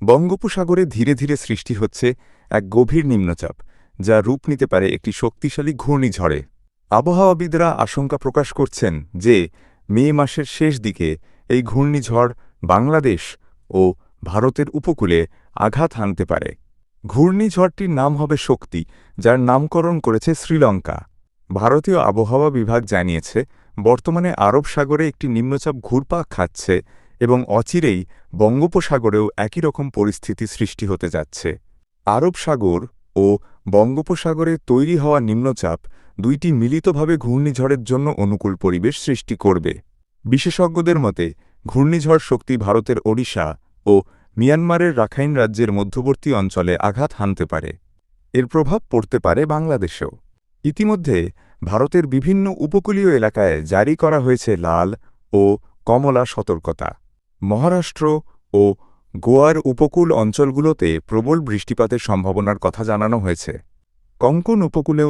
বঙ্গোপসাগরে ধীরে ধীরে সৃষ্টি হচ্ছে এক গভীর নিম্নচাপ, যা রূপ নিতে পারে একটি শক্তিশালী ঘূর্ণিঝড়ে। আবহাওয়াবিদরা আশঙ্কা প্রকাশ করছেন যে মে মাসের শেষ দিকে এই ঘূর্ণিঝড় বাংলাদেশ ও ভারতের উপকূলে আঘাত হানতে পারে। ঘূর্ণিঝড়টির নাম হবে শক্তি, যার নামকরণ করেছে শ্রীলঙ্কা। ভারতীয় আবহাওয়া বিভাগ জানিয়েছে, বর্তমানে আরব সাগরে একটি নিম্নচাপ ঘুরপাক খাচ্ছে এবং অচিরেই বঙ্গোপসাগরেও একই রকম পরিস্থিতি সৃষ্টি হতে যাচ্ছে। আরব সাগর ও বঙ্গোপসাগরে তৈরি হওয়া নিম্নচাপ দুইটি মিলিতভাবে ঘূর্ণিঝড়ের জন্য অনুকূল পরিবেশ সৃষ্টি করবে। বিশেষজ্ঞদের মতে, ঘূর্ণিঝড় শক্তি ভারতের ওড়িশা ও মিয়ানমারের রাখাইন রাজ্যের মধ্যবর্তী অঞ্চলে আঘাত হানতে পারে। এর প্রভাব পড়তে পারে বাংলাদেশেও। ইতিমধ্যে ভারতের বিভিন্ন উপকূলীয় এলাকায় জারি করা হয়েছে লাল ও কমলা সতর্কতা। মহারাষ্ট্র ও গোয়ার উপকূল অঞ্চলগুলোতে প্রবল বৃষ্টিপাতের সম্ভাবনার কথা জানানো হয়েছে। কঙ্কন উপকূলেও